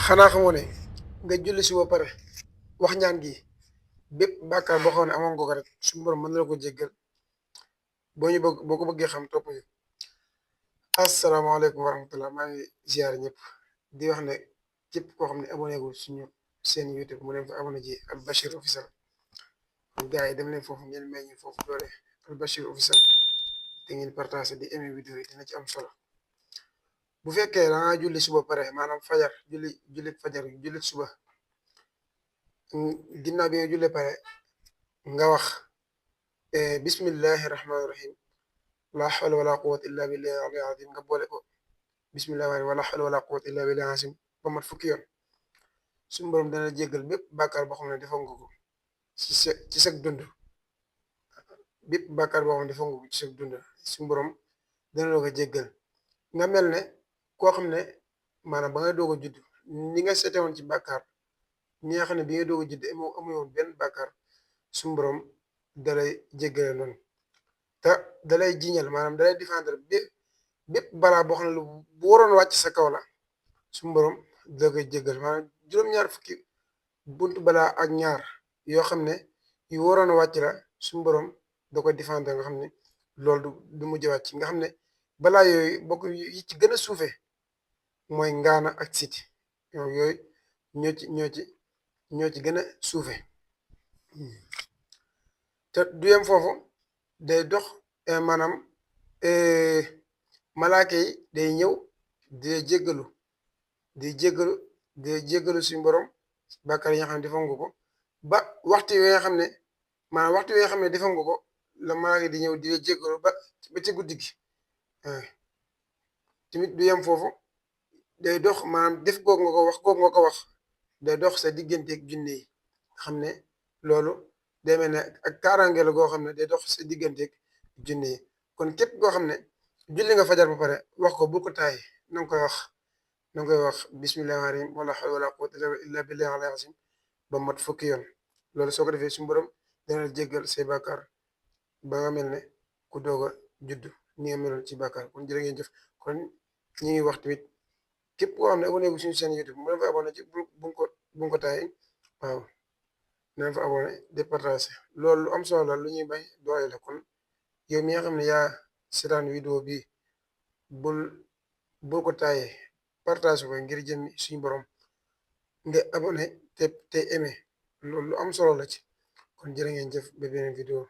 xanaa xamoo ne nga julli si ba pare wax ñaan gi bépp bàkkaar boo xam ne amoon nga ko rek suñu borom mën na la ko jéggal boo ko bëggee xam topp ñu. Asalaamaaleykum wa rahmatulah maa ngi ziar ñëpp di wax ne képp koo xam ne abonné gul suñu seen YouTube mu dem fa abonné ji Al Bachir officiel gars yi dem leen foofu ngeen may ñu foofu doole Al Bachir officiel te ngeen partagé di aimé vidéo yi dina ci am solo. bu fekkee da nga julli suba pare maanaam fajar julli fajar julli suba ginnaaw bi nga julli pare nga wax bismillahi rahmaani rahim la hawla wala quwwata illa billahi al azim nga boole ko bismillahi wala hawla wala quwwata illa billahi azim ba mat fukki yoon suñu borom dana jéggal bépp bàkkaar boo xam ne defoon nga ko ci sa dund bépp bàkkaar boo xam ne defoon nga ko ci sa dund suñu borom dana la ko jéggal nga mel ne koo xam ne maanaam ba nga doog a judd ni nga seete woon ci bàkkaar ñi nga xam ne bi nga doog a judd amu woon benn bàkkaar suñu borom dalay jéggale noonu te dalay jiñal maanaam dalay défendre bépp balaa boo xam ne bu waroon wàcc sa kaw la suñu borom da koy jéggal maanaam juróom-ñaar fukki buntu balaa ak ñaar yoo xam ne yu waroon a wàcc la suñu borom da koy défendre nga xam ne loolu du mujj wàcc nga xam ne balaa yooyu bokk yi ci gën a suufee mooy ngaana ak siti yooyu ñoo ci gën a suufe te du yem foofu day dox maanaam malaaka yi day ñëw di jéggalu di jéggalu suñu borom bàkkaar yi nga xam ne defoon nga ko ba waxtu yi nga xam ne maanaam waxtu yi nga xam ne defoon nga ko la malaaka yi di ñëw di jéggalu ba ci guddi gi tamit du yem foofu day dox maanaam def googu nga ko wax day dox sa digganteeg junne yi nga xam ne loolu day mel ne ak kaaraange la goo xam ne day dox sa digganteeg junne yi kon képp koo xam ne julli nga fajar ba pare wax ko bu ko taay na nga koy wax bismillahi rahmaani rahim wala hawla wala quwwata illa billahi al azim ba mat fukki yoon loolu soo ko defee suñu borom dana la jéggal say bàkkaar ba nga mel ne ku doog a judd ni nga meloon ci bàkkaar kon jërë ngeen jëf kon ñi ngi wax tamit képp koo xam ne abonné gu suñu seen YouTube mu dem fa abonné ci bu ko taay waaw na fa abonné de partagé loolu lu am solo la lu ñuy bay doole la kon yow mi nga xam ne yaa seetaan vidéo bi bul ko taayee partagé ko ngir jëmmi suñu borom nga abonné te aimé loolu lu am solo la ci kon jërë ngeen jëf ba beneen vidéo